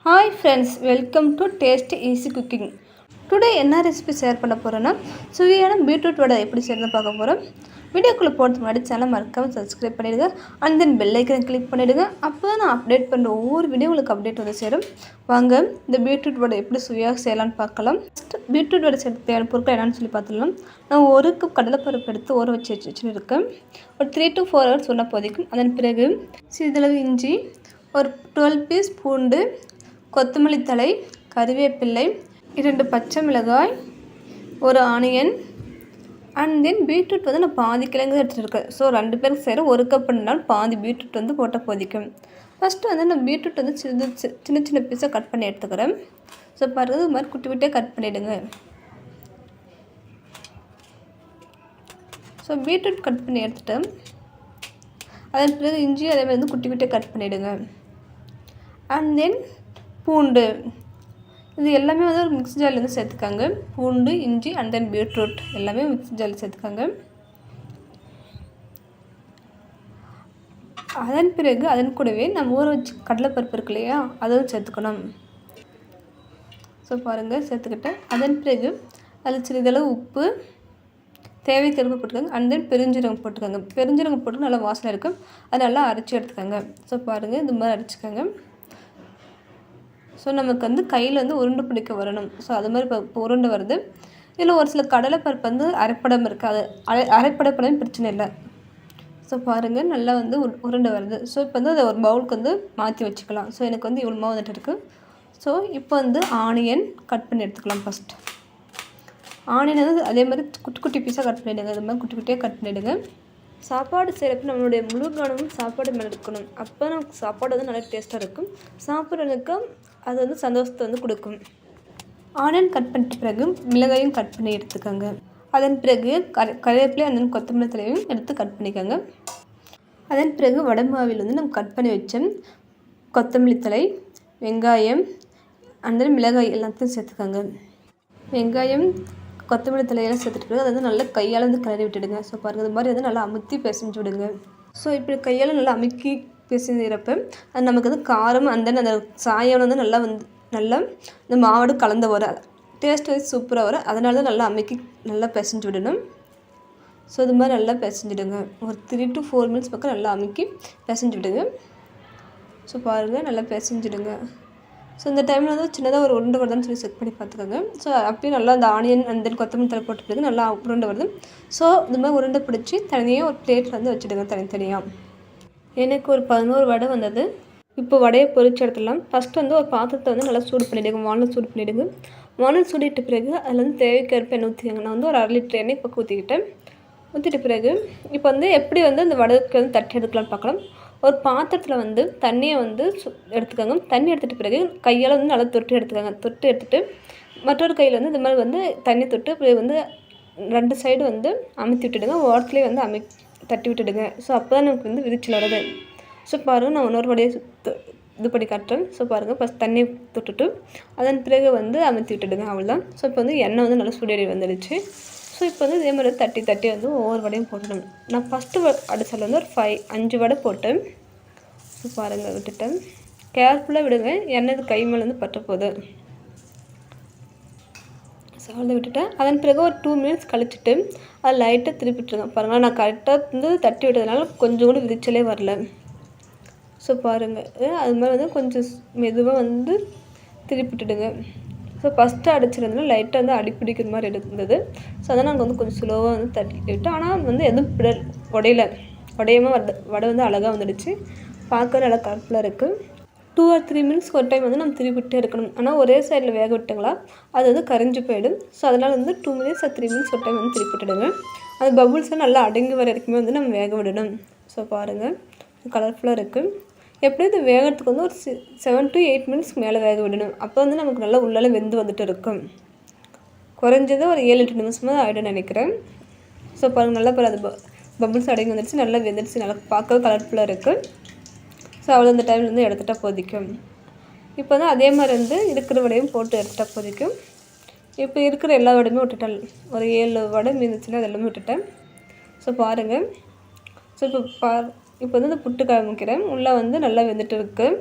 Hi friends, welcome to taste easy cooking. Today என்ன recipe share பண்ண போகிறேன்னா, சுவையான பீட்ரூட் வடை எப்படி செய்யணும்னு பார்க்க போகிறோம். வீடியோக்குள்ளே போகிறதுக்கு முன்னாடி சேனல் மறக்காமல் சப்ஸ்கிரைப் பண்ணிவிடுங்க. அண்ட் தென் பெல் ஐக்கனை கிளிக் பண்ணிவிடுங்க. அப்போ தான் நான் அப்டேட் பண்ணுற ஒவ்வொரு வீடியோ உங்களுக்கு அப்டேட் வந்து சேரும். வாங்க இந்த பீட்ரூட் வடை எப்படி சுவையாக செய்யலான்னு பார்க்கலாம். ஃபஸ்ட்டு பீட்ரூட் வடை செய்ய தேவையான பொருட்கள் என்னென்னு சொல்லி பார்த்துடலாம். நான் 1 கப் கடலைப்பருப்பு எடுத்து ஊற வச்சுன்னு இருக்கேன். ஒரு 3 to 4 hours சொன்ன போதிக்கும். அதன் பிறகு சிறிதளவு இஞ்சி, ஒரு 12 பீஸ் பூண்டு, கொத்தமல்லி தழை, கறிவேப்பிள்ளை, 2 பச்சை மிளகாய், ஒரு ஆனியன், அண்ட் தென் பீட்ரூட் வந்து நான் பாதி கிழங்கு எடுத்துகிட்டு இருக்கேன். ஸோ 2 பேருக்கு செய்கிற 1 கப் இருந்தாலும் பாதி பீட்ரூட் வந்து போட்டால் போதிக்கும். ஃபஸ்ட்டு வந்து நான் பீட்ரூட் வந்து சின்ன சின்ன பீஸாக கட் பண்ணி எடுத்துக்கிறேன். ஸோ பாருங்கள், இது மாதிரி குட்டி குட்டியாக கட் பண்ணிவிடுங்க. ஸோ பீட்ரூட் கட் பண்ணி எடுத்துட்டேன். அதன் பிறகு இஞ்சி அதே மாதிரி வந்து குட்டி குட்டியாக கட் பண்ணிவிடுங்க. அண்ட் தென் பூண்டு, இது எல்லாமே வந்து ஒரு மிக்ஸி ஜாரில் வந்து சேர்த்துக்காங்க. பூண்டு, இஞ்சி அண்ட் தென் பீட்ரூட் எல்லாமே மிக்ஸி ஜாரில் சேர்த்துக்காங்க. அதன் பிறகு அதன் கூடவே நம்ம ஊற வச்சு கடலைப்பருப்பு இருக்கு இல்லையா, அதையும் சேர்த்துக்கணும். ஸோ பாருங்கள், சேர்த்துக்கிட்டேன். அதன் பிறகு அதில் சிறிதளவு உப்பு, தேவைக்கேற்ப போட்டுக்கோங்க. அண்ட் தென் பெருஞ்சீரகம் போட்டுக்கோங்க. பெருஞ்சீரகம் போட்டு நல்லா வாசனை இருக்கும். அதை நல்லா அரைச்சி எடுத்துக்கோங்க. ஸோ பாருங்கள், இது மாதிரி அரைச்சிக்கோங்க. ஸோ நமக்கு வந்து கையில் வந்து உருண்டை பிடிக்க வரணும். ஸோ அது மாதிரி இப்போ உருண்டை வருது. இதில் ஒரு சில கடலைப்பருப்பு வந்து அரைப்படம் இருக்காது. அரைப்படப்படம் பிரச்சனை இல்லை. ஸோ பாருங்கள், நல்லா வந்து உருண்டை வருது. ஸோ இப்போ வந்து அதை ஒரு பவுலுக்கு வந்து மாற்றி வச்சுக்கலாம். ஸோ எனக்கு வந்து இவ்வளோ மாவு வந்துட்டு இருக்குது. ஸோ இப்போ வந்து ஆனியன் கட் பண்ணி எடுத்துக்கலாம். ஃபஸ்ட் ஆனியன் வந்து அதே மாதிரி குட்டி குட்டி பீஸாக கட் பண்ணிவிடுங்க. அது மாதிரி குட்டி குட்டியாக கட் பண்ணிவிடுங்க. சாப்பாடு செய்கிறப்ப நம்மளுடைய முழு கவனமும் சாப்பாடு மேலே இருக்கணும். அப்போ நமக்கு சாப்பாடு வந்து நல்லா டேஸ்ட்டாக இருக்கும். சாப்பிட்றதுக்கு அது வந்து சந்தோஷத்தை வந்து கொடுக்கும். ஆனியன் கட் பண்ணிட்ட பிறகு மிளகாயும் கட் பண்ணி எடுத்துக்கோங்க. அதன் பிறகு கறிவேப்பிலை அந்த கொத்தமல்லி தலையும் எடுத்து கட் பண்ணிக்கோங்க. அதன் பிறகு வடமாவில் வந்து நம்ம கட் பண்ணி வச்ச கொத்தமல்லி தழை, வெங்காயம் அந்த மிளகாய் எல்லாத்தையும் சேர்த்துக்கோங்க. வெங்காயம் கொத்தமல்லி தலையெல்லாம் சேர்த்துட்டு பிறகு அதை வந்து நல்லா கையால் வந்து கிளறி விட்டுடுங்க. ஸோ பாருங்கள், இது மாதிரி வந்து நல்லா அமுத்தி பிசைஞ்சு விடுங்க. ஸோ இப்படி கையால் நல்லா அமுக்கி பிசைஞ்சிறப்ப அது நமக்கு வந்து காரம் அந்த சாயம் வந்து நல்லா இந்த மாவோடு கலந்து வரும். டேஸ்ட் வந்து சூப்பராக வரும். அதனால தான் நல்லா அமுக்கி நல்லா பிசைஞ்சு விடணும். ஸோ இது மாதிரி நல்லா பிசைஞ்சிடுங்க. ஒரு 3 to 4 minutes பக்கம் நல்லா அமுக்கி பிசைஞ்சு விடுங்க. ஸோ பாருங்கள், நல்லா பிசைஞ்சிடுங்க. ஸோ இந்த டைமில் வந்து சின்னதாக ஒரு உருண்டை வருதுன்னு சொல்லி செக் பண்ணி பார்த்துக்கோங்க. ஸோ அப்பயும் நல்லா அந்த ஆனியன் அந்த கொத்தமல்லி தழை போட்ட பிறகு நல்லா உருண்டை வருது. ஸோ இந்த மாதிரி உருண்டை பிடிச்சி தனியாக ஒரு பிளேட்டில் வந்து வச்சுடுங்க தனித்தனியாக. எனக்கு ஒரு 11 வடை வந்தது. இப்போ வடையை பொரிச்சு எடுத்துடலாம். ஃபஸ்ட்டு வந்து ஒரு பாத்திரத்தை வந்து நல்லா சூடு பண்ணிவிடுங்க. வானல் சூடு பண்ணிவிடுங்க. வானல் சூடிட்ட பிறகு அதில் வந்து தேவைக்கேற்ப எண்ணெய் ஊற்றிக்கோங்க. நான் வந்து ஒரு 1/2 லிட்டர் எண்ணெய் பக்கம் ஊற்றிக்கிட்டேன். ஊற்றிட்ட பிறகு இப்போ வந்து எப்படி வந்து அந்த வடைக்கு வந்து தட்டி எடுக்கலாம்னு பார்க்கலாம். ஒரு பாத்திரத்தில் வந்து தண்ணியை வந்து எடுத்துக்கோங்க. தண்ணி எடுத்துகிட்ட பிறகு கையால் வந்து நல்லா தொட்டு எடுத்துக்கோங்க. தொட்டு எடுத்துகிட்டு மற்றொரு கையில் வந்து இந்த மாதிரி வந்து தண்ணி தொட்டு இப்படி வந்து 2 சைடு வந்து அமுத்தி விட்டுடுங்க. ஓரத்துலேயே வந்து தட்டி விட்டுடுங்க. ஸோ அப்போ தான் நமக்கு வந்து விரிச்சல் வருது. ஸோ பாருங்கள், நான் இன்னொரு வடையை இது பண்ணி காட்டுறேன். ஸோ பாருங்கள், ஃபஸ்ட் தண்ணி தொட்டுட்டு அதன் பிறகு வந்து அமுத்தி விட்டுடுங்க. அவ்வளோதான். ஸோ இப்போ வந்து எண்ணெய் வந்து நல்லா சுடேறி வந்துடுச்சு. ஸோ இப்போ வந்து இதே மாதிரி தட்டி வந்து ஒவ்வொரு வடையும் போட்டுடணும். நான் ஃபஸ்ட்டு அடிச்சல் வந்து ஒரு 5 வடை போட்டேன். ஸோ பாருங்கள், விட்டுட்டேன். கேர்ஃபுல்லாக விடுங்க, எண்ணெய் கை மேலே வந்து பற்ற போகுது. சால்ந்து விட்டுட்டேன். அதன் பிறகு ஒரு 2 minutes கழிச்சிட்டு அதை லைட்டாக திருப்பிட்டுருங்க. பாருங்கள், நான் கரெக்டாக வந்து தட்டி விட்டதுனால கொஞ்சம் கூட விரிச்சலே வரல. ஸோ பாருங்கள், அது மாதிரி வந்து கொஞ்சம் மெதுவாக வந்து திருப்பிட்டுடுங்க. ஸோ ஃபஸ்ட்டு அடிச்சிருந்ததுனால லைட்டாக வந்து அடிப்பிடிக்கிற மாதிரி இருந்தது. ஸோ அதனால் நாங்கள் வந்து கொஞ்சம் ஸ்லோவாக வந்து தட்டி விட்டோம். ஆனால் வந்து எதுவும் உடையாமல் வடை வந்து அழகாக வந்துடுச்சு. பார்க்க நல்லா கலர்ஃபுல்லாக இருக்குது. 2 or 3 minutes ஒரு டைம் வந்து நம்ம திருப்பிட்டே இருக்கணும். ஆனால் ஒரே சைடில் வேக விட்டுங்களா அது வந்து கரைஞ்சி போயிடும். ஸோ அதனால் வந்து 2 minutes or 3 minutes ஒரு டைம் வந்து திருப்பிட்டுடுங்க. அது பபுள்ஸை நல்லா அடங்கி வர வரைக்குமே வந்து நம்ம வேக விடணும். ஸோ பாருங்கள், கலர்ஃபுல்லாக இருக்குது. எப்படியும் இது வேகிறதுக்கு வந்து ஒரு 7 to 8 minutes மேலே வேக விடணும். அப்போ வந்து நமக்கு நல்லா உள்ளே வெந்து வந்துட்டு இருக்கும். குறைஞ்சது ஒரு 7-8 நிமிஷமாக ஆகிடும்னு நினைக்கிறேன். ஸோ பாருங்கள், நல்லா அது பபுள்ஸ் அடங்கி வந்துடுச்சு. நல்லா வெந்துடுச்சு. நல்லா பார்க்கவே கலர்ஃபுல்லாக இருக்குது. ஸோ அவ்வளோ இந்த டைமில் வந்து எடுத்துகிட்டா போதிக்கும். இப்போ வந்து அதே மாதிரி வந்து இருக்கிற வடையும் போட்டு எடுத்துகிட்டா போதிக்கும். இப்போ இருக்கிற எல்லா வடையுமே விட்டுட்டேன். ஒரு 7 வடை மீந்துச்சுன்னா அது எல்லாமே விட்டுட்டேன். ஸோ பாருங்கள். ஸோ இப்போ வந்து இந்த புட்டு காமிக்கிறேன். உள்ளே வந்து நல்லா வெந்துட்டு இருக்குது.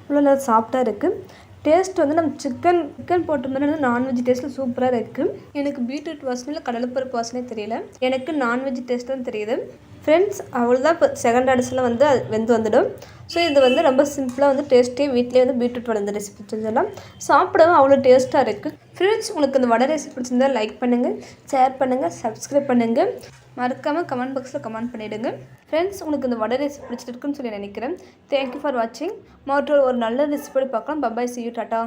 இவ்வளோ நல்லா சாஃப்டாக இருக்குது. டேஸ்ட் வந்து நம்ம சிக்கன் போட்ட மாதிரி வந்து நான்வெஜ் டேஸ்ட்டில் சூப்பராக இருக்குது. எனக்கு பீட்ரூட் வாசனை இல்லை கடலைப்பருப்பு வாசனை தெரியல, எனக்கு நான்வெஜ் டேஸ்ட் தான் தெரியுது. ஃப்ரெண்ட்ஸ் அவ்வளோதான். இப்போ செகண்ட் அடிஸில் வந்து அது வெந்து வந்துடும். ஸோ இது வந்து ரொம்ப சிம்பிளாக வந்து டேஸ்ட்டே வீட்டிலே வந்து பீட்ரூட் வடை ரெசிபி செஞ்சிடலாம். சாப்பிடவும் அவ்வளோ டேஸ்ட்டாக இருக்குது. ஃப்ரெண்ட்ஸ் உங்களுக்கு இந்த வடை ரெசிபி பிடிச்சிருந்தால் லைக் பண்ணுங்கள், ஷேர் பண்ணுங்கள், சப்ஸ்கிரைப் பண்ணுங்கள். மறக்காமல் கமெண்ட் பாக்ஸில் கமெண்ட் பண்ணிவிடுங்க. ஃப்ரெண்ட்ஸ் உங்களுக்கு இந்த வடை ரெசிபி பிடிச்சிருக்குன்னு சொல்லி நினைக்கிறேன். தேங்க்யூ ஃபார் வாட்சிங். மற்றொரு ஒரு நல்ல ரெசிபியோடு பார்க்கலாம். Bye bye, see you, tata.